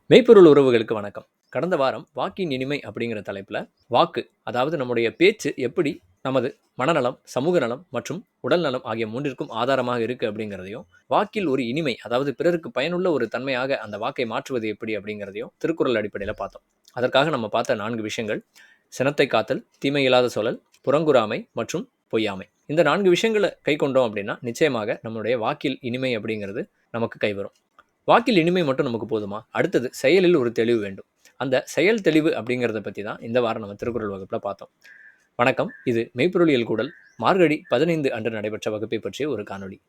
மெய்ப்பொருள் உறவுகளுக்கு வணக்கம். கடந்த வாரம் வாக்கின் இனிமை அப்படிங்கிற தலைப்புல, வாக்கு அதாவது நம்முடைய பேச்சு எப்படி நமது மனநலம், சமூக நலம் மற்றும் உடல் நலம் ஆகிய 3ற்கும் ஆதாரமாக இருக்கு அப்படிங்கிறதையும், வாக்கில் ஒரு இனிமை அதாவது பிறருக்கு பயனுள்ள ஒரு தன்மையாக அந்த வாக்கை மாற்றுவது எப்படி அப்படிங்கிறதையும் திருக்குறள் அடிப்படையில பார்த்தோம். அதற்காக நம்ம பார்த்த 4 விஷயங்கள், சினத்தை காத்தல், தீமை இல்லாத சொல்லல், புறங்கூறாமை மற்றும் பொய்யாமை. இந்த 4 விஷயங்கள கைக்கொண்டோம் அப்படின்னா, நிச்சயமாக நம்முடைய வாக்கில் இனிமை அப்படிங்கிறது நமக்கு கைவரும். வாக்கில் இனிமை மட்டும் நமக்கு போதுமா? அடுத்தது செயலில் ஒரு தெளிவு வேண்டும். அந்த செயல் தெளிவு அப்படிங்கிறத பத்தி தான் இந்த வாரம் நம்ம திருக்குறள் வகுப்புல பார்த்தோம். வணக்கம். இது மெய்ப்பொருளியல் கூடல் மார்கழி 15 அன்று நடைபெற்ற வகுப்பை பற்றிய ஒரு காணொளி.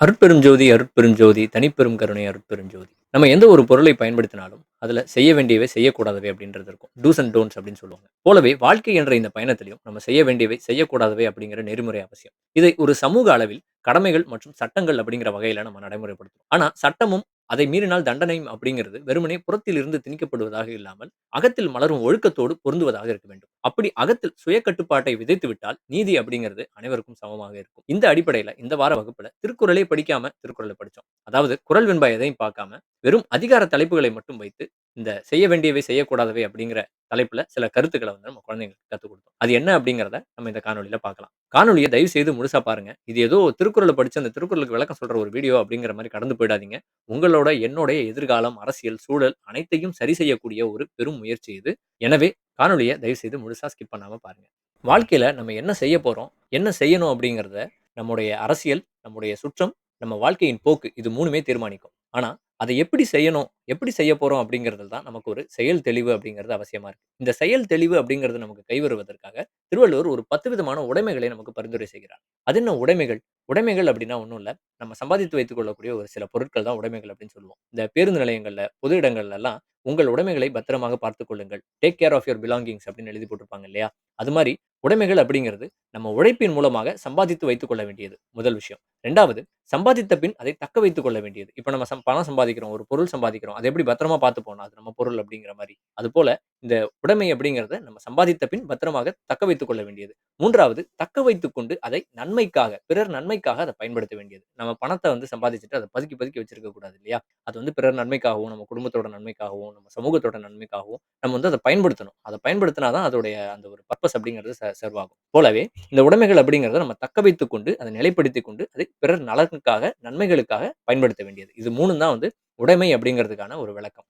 அருட்பெரும் ஜோதி, அருட்பெரும் ஜோதி, தனிப்பெரும் கருணை அருட்பெரும் ஜோதி. நம்ம எந்த ஒரு பொருளை பயன்படுத்தினாலும் அதுல செய்ய வேண்டியவை, செய்யக்கூடாதவை அப்படின்றது இருக்கும். டூஸ் அண்ட் டோன்ட்ஸ் அப்படின்னு சொல்லுவாங்க. போலவே வாழ்க்கை என்ற இந்த பயணத்திலும் நம்ம செய்ய வேண்டியவை, செய்யக்கூடாதவை அப்படிங்கிற நெறிமுறை அவசியம். இதை ஒரு சமூக அளவில் கடமைகள் மற்றும் சட்டங்கள் அப்படிங்கிற வகையில நம்ம நடைமுறைப்படுத்துறோம். ஆனா சட்டமும் அதை மீறினால் தண்டனையும் அப்படிங்கிறது வெறுமனே புறத்தில் இருந்து திணிக்கப்படுவதாக இல்லாமல் அகத்தில் மலரும் ஒழுக்கத்தோடு பொருந்துவதாக இருக்க வேண்டும். அப்படி அகத்தில் சுய கட்டுப்பாட்டை விதைத்து விட்டால் நீதி அப்படிங்கிறது அனைவருக்கும் சமமாக இருக்கும். இந்த அடிப்படையில இந்த வார வகுப்புல திருக்குறளை படிக்காம திருக்குறளை படிச்சோம். அதாவது குறள் வெண்பா எதையும் பார்க்காம வெறும் அதிகார தலைப்புகளை மட்டும் வைத்து இந்த செய்ய வேண்டியவை செய்யக்கூடாதவை அப்படிங்கிற தலைப்புல சில கருத்துக்களை வந்து நம்ம குழந்தைங்களுக்கு கத்துக் கொடுத்தோம். அது என்ன அப்படிங்கிறத நம்ம இந்த காணொலியில பார்க்கலாம். காணொலியை தயவு செய்து முழுசா பாருங்க. இது ஏதோ திருக்குறளை படிச்சு அந்த திருக்குறளுக்கு விளக்கம் சொல்ற ஒரு வீடியோ அப்படிங்கிற மாதிரி கடந்து போயிடாதீங்க. உங்களோட என்னுடைய எதிர்காலம், அரசியல், சூழல் அனைத்தையும் சரி செய்யக்கூடிய ஒரு பெரும் முயற்சி இது. எனவே காணொலிய தயவு செய்து முழுசா ஸ்கிப் பண்ணாம பாருங்க. வாழ்க்கையில நம்ம என்ன செய்ய போறோம், என்ன செய்யணும் அப்படிங்கிறத நம்முடைய அரசியல், நம்முடைய சுற்றம், நம்ம வாழ்க்கையின் போக்கு இது 3மே தீர்மானிக்கும். ஆனா அதை எப்படி செய்யணும், எப்படி செய்ய போறோம் அப்படிங்கிறதுல தான் நமக்கு ஒரு செயல் தெளிவு அப்படிங்கிறது அவசியமா இருக்கு. இந்த செயல் தெளிவு அப்படிங்கிறது நமக்கு கைவருவதற்காக திருவள்ளுவர் ஒரு 10 விதமான உடைமைகளை நமக்கு பரிந்துரை செய்கிறார். அது என்ன உடைமைகள்? உடைமைகள் அப்படின்னா ஒண்ணும் இல்ல. நம்ம சம்பாதித்து வைத்துக் கொள்ளக்கூடிய ஒரு சில பொருட்கள் தான் உடைமைகள் அப்படின்னு சொல்லுவோம். இந்த பேருந்து நிலையங்கள்ல, பொது இடங்கள்ல எல்லாம் உங்கள் உடைமைகளை பத்திரமாக பார்த்துக் கொள்ளுங்கள். Take care of your belongings அப்படின்னு எழுதி போட்டிருப்பாங்க இல்லையா? அது மாரி உடைமைகள் அப்படிங்கிறது நம்ம உழைப்பின் மூலமாக சம்பாதித்து வைத்துக் கொள்ள வேண்டியது முதல் விஷயம். 2வது சம்பாதித்த பின் அதை தக்க வைத்துக் கொள்ள வேண்டியது. இப்ப நம்ம பணம் சம்பாதிக்கிறோம், ஒரு பொருள் சம்பாதிக்கிறோம். அதை எப்படி பத்திரமா பார்த்துப்போம். அது நம்ம பொருள் அப்படிங்கிற மாரி. அதுபோல இந்த உடைமை அப்படிங்கிறத நம்ம சம்பாதித்த பின் பத்திரமாக தக்க வைத்துக் கொள்ள வேண்டியது. 3வது தக்க வைத்துக் கொண்டு அதை நன்மைக்காக, பிறர் நன்மைக்காக அதை பயன்படுத்த வேண்டியது. நம்ம பணத்த வந்து சம்பாதிச்சுட்டு அதை பதுக்கி பதுக்கி வச்சிருக்க கூடாது இல்லையா? அது வந்து பிறர் நன்மைக்காகவும், நம்ம குடும்பத்தோட நன்மைக்காகவும், நம்ம சமூகத்தோட நன்மைக்காகவும் நம்ம வந்து அத பயன்படுத்தணும். அத பயன்படுத்தினா தான் அதோடைய அந்த ஒரு பர்ப்பஸ் அப்படிங்கிறது சர்வ் ஆகும். போலவே இந்த உடைமைகள் அப்படிங்கிறத நம்ம தக்க வைத்துக் கொண்டு, அதை நிலைப்படுத்திக் கொண்டு, அதை பிறர் நலனுக்காக, நன்மைகளுக்காக பயன்படுத்த வேண்டியது. இது 3ம் தான் வந்து உடைமை அப்படிங்கிறதுக்கான ஒரு விளக்கம்.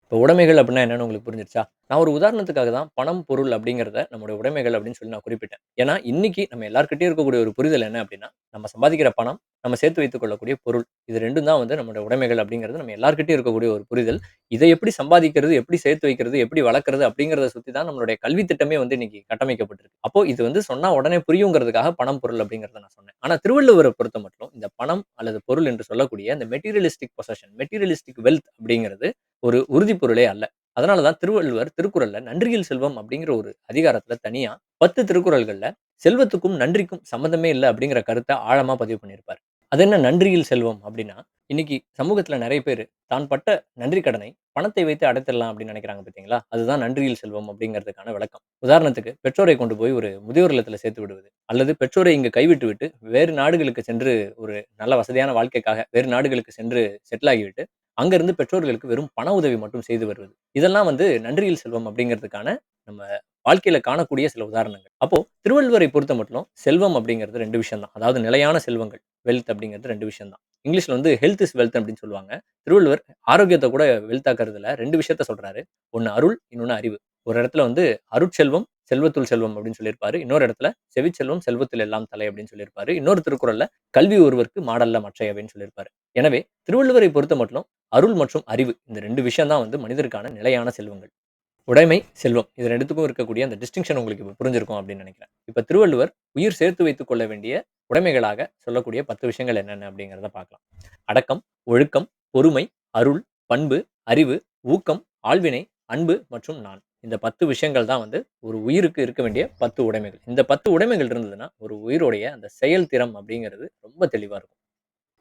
இப்போ உடைமைகள் அப்படின்னா என்னன்னு உங்களுக்கு புரிஞ்சிருச்சா? நான் ஒரு உதாரணத்துக்காக தான் பணம், பொருள் அப்படிங்கிறத நம்முடைய உடைமைகள் அப்படின்னு சொல்லி நான் குறிப்பிட்டேன். ஏன்னா, இன்னைக்கு நம்ம எல்லார்கிட்டயும் இருக்கக்கூடிய ஒரு புரிதல் என்ன அப்படின்னா, நம்ம சம்பாதிக்கிற பணம், நம்ம சேர்த்து வைத்துக் கொள்ளக்கூடிய பொருள். இது 2ம் தான் வந்து நம்முடைய உடைமைகள் அப்படிங்கிறது நம்ம எல்லார்கிட்டயும் இருக்கக்கூடிய ஒரு புரிதல். இதை எப்படி சம்பாதிக்கிறது, எப்படி சேர்த்து வைக்கிறது, எப்படி வளர்க்கிறது அப்படிங்கிறத சுத்தி தான் நம்மளுடைய கல்வி திட்டமே வந்து இன்னைக்கு கட்டமைக்கப்பட்டிருக்கு. அப்போ இது வந்து சொன்னா உடனே புரியுங்கிறதுக்காக பணம், பொருள் அப்படிங்கிறத நான் சொன்னேன். ஆனா திருவள்ளுவர பொறுத்தமட்டிலும் இந்த பணம் அல்லது பொருள் என்று சொல்லக்கூடிய இந்த மெட்டீரியலிஸ்டிக் பொசஷன், மெட்டீரியலிஸ்டிக் வெல்த் அப்படிங்கிறது ஒரு உறுதி பொருளே அல்ல. அதனால தான் திருவள்ளுவர் திருக்குறள்ல நன்றியில் செல்வம் அப்படிங்கிற ஒரு அதிகாரத்துல தனியா 10 திருக்குறள்கள்ல செல்வத்துக்கும் நன்றிக்கும் சம்மந்தமே இல்ல அப்படிங்கிற கருத்த ஆழமா பதிவு பண்ணியிருப்பார். அது என்ன நன்றியில் செல்வம் அப்படின்னா, இன்னைக்கு சமூகத்துல நெறைய பேரு தான் பட்ட நன்றி கடனை பணத்தை வைத்து அடைத்திடலாம் அப்படின்னு நினைக்கிறாங்க பார்த்தீங்களா? அதுதான் நன்றியில் செல்வம் அப்படிங்கிறதுக்கான விளக்கம். உதாரணத்துக்கு பெற்றோரை கொண்டு போய் ஒரு முதியோர் இல்லத்துல சேர்த்து விடுவது, அல்லது பெற்றோரை இங்கு கைவிட்டு விட்டு வேறு நாடுகளுக்கு சென்று ஒரு நல்ல வசதியான வாழ்க்கைக்காக வேறு நாடுகளுக்கு சென்று செட்டில் ஆகிவிட்டு அங்கிருந்து பெற்றோர்களுக்கு வெறும் பண உதவி மட்டும் செய்து வருவது. இதெல்லாம் வந்து நன்றியில் செல்வம் அப்படிங்கிறதுக்கான நம்ம வாழ்க்கையில காணக்கூடிய சில உதாரணங்கள். அப்போ திருவள்ளுவரை பொறுத்தமட்டிலும் செல்வம் அப்படிங்கிறது 2 விஷயம் தான். அதாவது நிலையான செல்வங்கள். வெல்த் அப்படிங்கிறது 2 விஷயம் தான். இங்கிலீஷ்ல வந்து ஹெல்த் இஸ் வெல்த் அப்படின்னு சொல்லுவாங்க. திருவள்ளுவர் ஆரோக்கியத்த கூட வெல்த் ஆக்குறதுல 2 விஷயத்த சொல்றாரு. ஒண்ணு அருள், இன்னொன்னு அறிவு. ஒரு இடத்துல வந்து அருட்செல்வம், செல்வத்துள் செல்வம் அப்படின்னு சொல்லியிருப்பாரு. இன்னொரு இடத்துல செவிச்செல்வம், செல்வத்தில் எல்லாம் தலை அப்படின்னு சொல்லியிருப்பாரு. இன்னொரு திருக்குறள்ல கல்வி ஒருவர்க்கு மாடல்ல மற்றையவைன்னு சொல்லியிருப்பாரு. எனவே திருவள்ளுவரை பொறுத்தமட்டிலும் அருள் மற்றும் அறிவு இந்த 2 விஷயம் தான் வந்து மனிதருக்கான நிலையான செல்வங்கள். உடைமை, செல்வம் இது 2த்துக்கும் இருக்கக்கூடிய அந்த டிஸ்டிங்ஷன் உங்களுக்கு இப்ப புரிஞ்சிருக்கும் அப்படின்னு நினைக்கிறேன். இப்ப திருவள்ளுவர் உயிர் சேர்த்து வைத்துக் கொள்ள வேண்டிய உடைமைகளாக சொல்லக்கூடிய 10 விஷயங்கள் என்னென்ன அப்படிங்கிறத பார்க்கலாம். அடக்கம், ஒழுக்கம், பொறுமை, அருள், பண்பு, அறிவு, ஊக்கம், ஆள்வினை, அன்பு மற்றும் நான். இந்த 10 விஷயங்கள் தான் வந்து ஒரு உயிருக்கு இருக்க வேண்டிய 10 உடைமைகள். இந்த 10 உடைமைகள் இருந்ததுன்னா, ஒரு உயிருடைய அந்த செயல்திறம் அப்படிங்கிறது ரொம்ப தெளிவா இருக்கும்.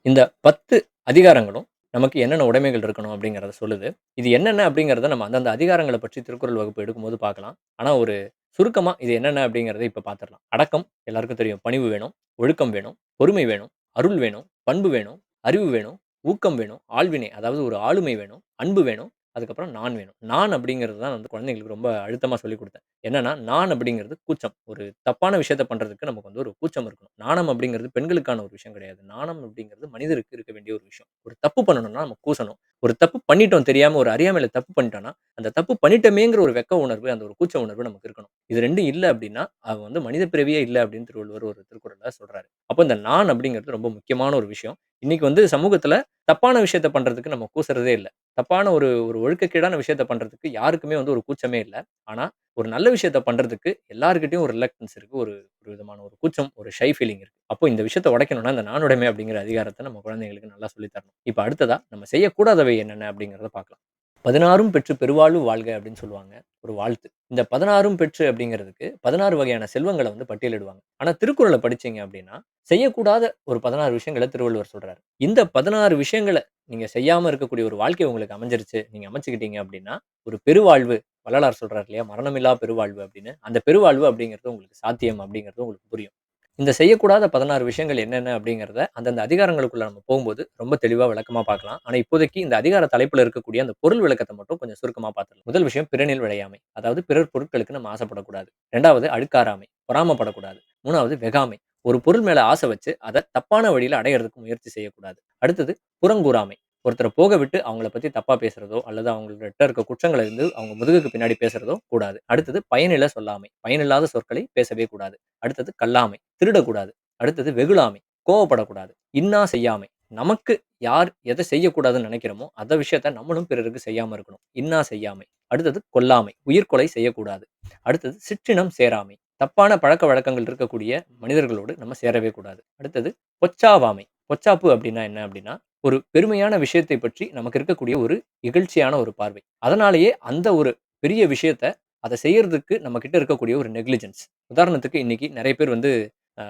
இந்த 10 அதிகாரங்களும் நமக்கு என்னென்ன உடைமைகள் இருக்கணும் அப்படிங்கிறத சொல்லுது. இது என்னென்ன அப்படிங்கிறத நம்ம அந்தந்த அதிகாரங்கள பற்றி திருக்குறள் வகுப்பு எடுக்கும்போது பார்க்கலாம். ஆனா ஒரு சுருக்கமா இது என்னென்ன அப்படிங்கிறத இப்ப பார்த்துரலாம். அடக்கம் எல்லாருக்கும் தெரியும். பணிவு வேணும், ஒழுக்கம் வேணும், பொறுமை வேணும், அருள் வேணும், பண்பு வேணும், அறிவு வேணும், ஊக்கம் வேணும், ஆள்வினை அதாவது ஒரு ஆளுமை வேணும், அன்பு வேணும், அதுக்கப்புறம் நான் வேணும். நான் அப்படிங்கிறது தான் வந்து குழந்தைங்களுக்கு ரொம்ப அழுத்தமா சொல்லிக் குடுத்தேன். என்னன்னா, நான் அப்படிங்கிறது கூச்சம். ஒரு தப்பான விஷயத்த பண்றதுக்கு நமக்கு வந்து ஒரு கூச்சம் இருக்கணும். நாணம் அப்படிங்கிறது பெண்களுக்கான ஒரு விஷயம் கிடையாது. நாணம் அப்படிங்கிறது மனிதருக்கு இருக்க வேண்டிய ஒரு விஷயம். ஒரு தப்பு பண்ணணும்னா நம்ம கூசணும். ஒரு தப்பு பண்ணிட்டோம் தெரியாம ஒரு அறியாமையில தப்பு பண்ணிட்டோம்னா, அந்த தப்பு பண்ணிட்டோமேங்கிற ஒரு வெட்க உணர்வு, அந்த ஒரு கூச்ச உணர்வு நமக்கு இருக்கணும். இது 2ம் இல்ல அப்டின்னா, அவன் வந்து மனித பிறவியே இல்ல அப்டின்னு திருவள்ளுவர் ஒரு திருக்குறள்ல சொல்றாரு. அப்ப இந்த நான் அப்டிங்கிறது ரொம்ப முக்கியமான ஒரு விஷயம். இன்னைக்கு வந்து சமூகத்துல தப்பான விஷயத்த பண்றதுக்கு நம்ம கூசுறதே இல்ல. தப்பான ஒரு ஒரு ஒழுக்கக்கேடான விஷயத்த பண்றதுக்கு யாருக்குமே வந்து ஒரு கூச்சமே இல்ல. ஆனா, ஒரு நல்ல விஷயத்த பண்றதுக்கு எல்லார்கிட்டயும் ஒரு ரிலக்டன்ஸ் இருக்கு. ஒரு ஒரு விதமான ஒரு கூச்சம், ஒரு ஷை ஃபீலிங் இருக்கு. அப்போ இந்த விஷயத்த உடைக்கணும்னா, இந்த நாணுடைமை அப்டிங்கிற அதிகாரத்த நம்ம குழந்தைகளுக்கு நல்லா சொல்லி தரணும். இப்ப அடுத்ததா நம்ம செய்யக்கூடாதவை என்னென்ன அப்டிங்கிறத பார்க்கலாம். 16ம் பெற்று பெருவாழ்வு வாழ்க அப்படின்னு சொல்லுவாங்க. ஒரு வாழ்த்து. இந்த 16ம் பெற்று அப்படிங்கிறதுக்கு 16 வகையான செல்வங்கள வந்து பட்டியலிடுவாங்க. ஆனா திருக்குறள படிச்சீங்க அப்படின்னா, செய்யக்கூடாத ஒரு 16 விஷயங்கள திருவள்ளுவர் சொல்றாரு. இந்த 16 விஷயங்கள நீங்க செய்யாம இருக்கக்கூடிய ஒரு வாழ்க்கை உங்களுக்கு அமைஞ்சிருச்சு, நீங்க அமைச்சுக்கிட்டீங்க அப்படின்னா, ஒரு பெருவாழ்வு வள்ளலார் சொல்றாரு இல்லையா? மரணமில்லா பெருவாழ்வு அப்படின்னு. அந்த பெருவாழ்வு அப்படிங்கிறது உங்களுக்கு சாத்தியம் அப்படிங்கிறது உங்களுக்கு புரியும். இந்த செய்யக்கூடாத 16 விஷயங்கள் என்னென்ன அப்படிங்கிறத அந்தந்த அதிகாரங்களுக்குள்ள நம்ம போகும்போது ரொம்ப தெளிவா விளக்கமா பார்க்கலாம். ஆனா இப்போதைக்கு இந்த அதிகார தலைப்புல இருக்கக்கூடிய அந்த பொருள் விளக்கத்த மட்டும் கொஞ்சம் சுருக்கமா பார்த்துடலாம். முதல் விஷயம் பிறனில் விழையாமை. அதாவது பிறர் பொருட்களுக்கு நம்ம ஆசைப்படக்கூடாது. 2வது அழுக்காராமை. பொறாமப்படக்கூடாது. 3வது வெகாமை. ஒரு பொருள் மேல ஆசை வச்சு அத தப்பான வழியில அடையறதுக்கு முயற்சி செய்யக்கூடாது. அடுத்தது புறங்கூறாமை. ஒருத்தர போக விட்டு அவங்கள பத்தி தப்பா பேசுறதோ, அல்லது அவங்கள்ட்ட இருக்க குற்றங்கள வந்து அவங்க முதுகுக்கு பின்னாடி பேசுறதோ கூடாது. அடுத்தது பயனில சொல்லாமை. பயனில்லாத சொற்களை பேசவே கூடாது. அடுத்தது கல்லாமை. திருடக்கூடாது. அடுத்தது வெகுளாமை. கோவப்படக்கூடாது. இன்னா செய்யாமை. நமக்கு யார் எத செய்யக்கூடாதுன்னு நெனைக்கிறோமோ, அந்த விஷயத்த நம்மளும் பிறருக்கு செய்யாம இருக்கணும். இன்னா செய்யாமை. அடுத்தது கொல்லாமை. உயிர்கொலை செய்யக்கூடாது. அடுத்தது சிற்றினம் சேராமை. தப்பான பழக்கவழக்கங்கள் இருக்கக்கூடிய மனிதர்களோடு நம்ம சேரவே கூடாது. அடுத்தது பொச்சாவாமை. பொச்சாப்பு அப்டின்னா என்ன அப்டின்னா, ஒரு பெருமையான விஷயத்தை பற்றி நமக்கு இருக்கக்கூடிய ஒரு இகழ்ச்சியான ஒரு பார்வை. அதனாலேயே அந்த ஒரு பெரிய விஷயத்த அத செய்யறதுக்கு நம்மகிட்ட இருக்கக்கூடிய ஒரு நெக்லிஜென்ஸ். உதாரணத்துக்கு இன்னைக்கு நெறைய பேர் வந்து அ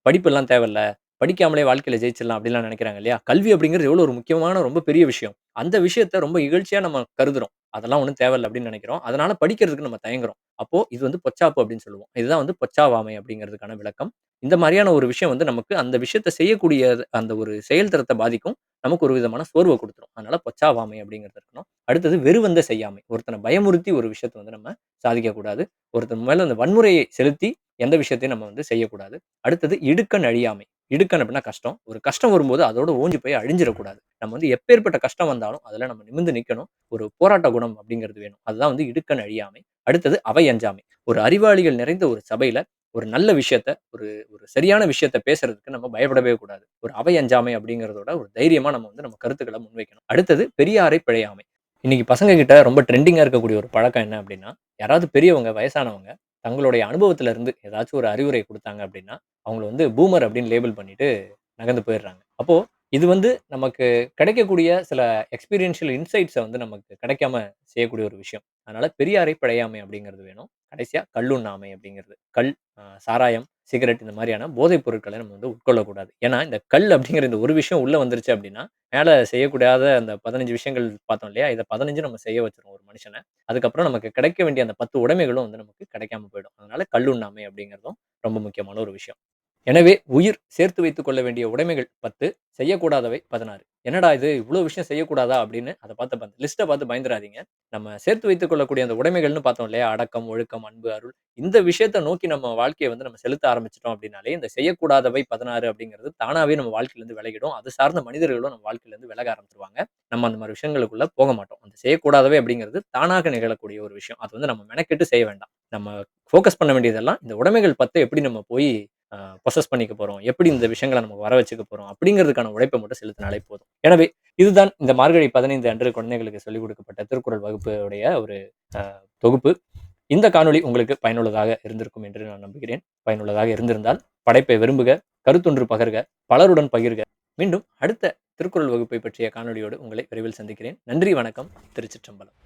படிப்பெல்லாம் தேவையில்ல. படிக்காமலே வாழ்க்கையில ஜெயிச்சிடலாம் அப்படிலாம் நினைக்கிறாங்க இல்லையா? கல்வி அப்படிங்கிறது எவ்வளோ ஒரு முக்கியமான ரொம்ப பெரிய விஷயம். அந்த விஷயத்த ரொம்ப இகழ்ச்சியா நம்ம கருதுறோம். அதெல்லாம் ஒண்ணும் தேவையில்ல அப்படின்னு நினைக்கிறோம். அதனால படிக்கிறதுக்கு நம்ம தயங்குறோம். அப்போ இது வந்து பொச்சாப்பு அப்படின்னு சொல்லுவோம். இதுதான் வந்து பொச்சாவாமை அப்படிங்கிறதுக்கான விளக்கம். இந்த மாரியான ஒரு விஷயம் வந்து நமக்கு அந்த விஷயத்த செய்யக்கூடிய அந்த ஒரு செயல்திறத்த பாதிக்கும். நமக்கு ஒரு விதமான சோர்வ குடுத்துரும். அதனால பொச்சாவாமை அப்படிங்கிறது இருக்கணும். அடுத்தது வெறுவந்த செய்யாமை. ஒருத்தன பயமுறுத்தி ஒரு விஷயத்த வந்து நம்ம சாதிக்கக்கூடாது. ஒருத்தன் மேல அந்த வன்முறையை செலுத்தி எந்த விஷயத்தையும் நம்ம வந்து செய்யக்கூடாது. அடுத்தது இடுக்கண் அழியாமை. இடுக்கண் அப்படின்னா கஷ்டம். ஒரு கஷ்டம் வரும்போது அதோட ஓஞ்சு போய் அழிஞ்சிறக்கூடாது. நம்ம வந்து எப்பேர்ப்பட்ட கஷ்டம் வந்தாலும் அதுல நம்ம நிமிர்ந்து நிக்கணும். ஒரு போராட்ட குணம் அப்படிங்கிறது வேணும். அதுதான் வந்து இடுக்கண் அழியாமை. அடுத்தது அவை அஞ்சாமை. ஒரு அறிவாளிகள் நிறைந்த ஒரு சபையில ஒரு நல்ல விஷயத்த, ஒரு ஒரு சரியான விஷயத்த பேசுறதுக்கு நம்ம பயப்படவே கூடாது. ஒரு அவை அஞ்சாமை அப்படிங்கிறதோட ஒரு தைரியமா நம்ம வந்து நம்ம கருத்துக்கள முன்வைக்கணும். அடுத்தது பெரியாரை பிழையாமை. இன்னைக்கு பசங்க கிட்ட ரொம்ப ட்ரெண்டிங்கா இருக்கக்கூடிய ஒரு பழக்கம் என்ன அப்படின்னா, யாராவது பெரியவங்க, வயசானவங்க தங்களுடைய அனுபவத்துல இருந்து ஏதாச்சும் ஒரு அறிவுரை குடுத்தாங்க அப்படின்னா, அவங்கள வந்து பூமர் அப்படின்னு லேபிள் பண்ணிட்டு நகர்ந்து போயிடுறாங்க. அப்போ இது வந்து நமக்கு கிடைக்கக்கூடிய சில எக்ஸ்பீரியன்ஷியல் இன்சைட்ஸ வந்து நமக்கு கிடைக்காம செய்யக்கூடிய ஒரு விஷயம். அதனால பெரியாரை பிழையாமை அப்படிங்கிறது வேணும். கடைசியா கள்ளுண்ணாமை அப்படிங்கிறது. சாராயம், சிகரெட் இந்த மாரியான போதைப் பொருட்கள நம்ம வந்து உட்கொள்ளக்கூடாது. ஏன்னா, இந்த அப்படிங்கிற இந்த ஒரு விஷயம் உள்ள வந்துருச்சு அப்படின்னா, மேல செய்யக்கூடாத அந்த 15 விஷயங்கள் பார்த்தோம் இல்லையா? இத 15 நம்ம செய்ய வச்சுரும் ஒரு மனுஷன. அதுக்கப்புறம் நமக்கு கிடைக்க வேண்டிய அந்த 10 உடைமைகளும் வந்து நமக்கு கிடைக்காம போயிடும். அதனால கள்ளுண்ணாமை அப்படிங்கிறதும் ரொம்ப முக்கியமான ஒரு விஷயம். எனவே, உயிர் சேர்த்து வைத்துக் கொள்ள வேண்டிய உடைமைகள் 10, செய்யக்கூடாதவை 16. என்னடா இது இவ்ளோ விஷயம் செய்யக்கூடாதா? அப்படின்னு அத பார்த்து லிஸ்ட்ட பார்த்து பயந்துறாதீங்க. நம்ம சேர்த்து வைத்துக் கொள்ளக்கூடிய அந்த உடைமைகள்னு பார்த்தோம் இல்லையா? அடக்கம், ஒழுக்கம், அன்பு, அருள். இந்த விஷயத்த நோக்கி நம்ம வாழ்க்கைய வந்து நம்ம செலுத்த ஆரம்பிச்சுட்டோம் அப்படின்னாலே, இந்த செய்யக்கூடாதவை 16 அப்படிங்கிறது தானாவே நம்ம வாழ்க்கையிலருந்து விலகிடும். அது சார்ந்த மனிதர்களும் நம்ம வாழ்க்கையிலருந்து விலக ஆரம்பிச்சுருவாங்க. நம்ம அந்த மாரி விஷயங்களுக்குள்ள போக மாட்டோம். அந்த செய்யக்கூடாதவை அப்படிங்கிறது தானாக நிகழக்கூடிய ஒரு விஷயம். அது வந்து நம்ம மெனக்கெட்டு செய்ய வேண்டாம். நம்ம ஃபோக்கஸ் பண்ண வேண்டியதெல்லாம் இந்த உடைமைகள் 10 எப்படி நம்ம போய் பொசஸ் பண்ணிக்க போறோம்? எப்படி இந்த விஷயங்கள நம்ம வர வச்சுக்க போறோம்? அப்படிங்கிறதுக்கான உழைப்ப மட்டும் செலுத்தினாலே போதும். எனவே, இதுதான் இந்த மார்கழி 15 அன்று குழந்தைகளுக்கு சொல்லிக் கொடுக்கப்பட்ட திருக்குறள் வகுப்பு உடைய ஒரு அ தொகுப்பு. இந்த காணொளி உங்களுக்கு பயனுள்ளதாக இருந்திருக்கும் என்று நான் நம்புகிறேன். பயனுள்ளதாக இருந்திருந்தால் படைப்பை விரும்புக, கருத்தொன்று பகர்க, பலருடன் பகிர்க. மீண்டும் அடுத்த திருக்குறள் வகுப்பை பற்றிய காணொளியோடு உங்களை விரைவில் சந்திக்கிறேன். நன்றி, வணக்கம். திருச்சிற்றம்பலம்.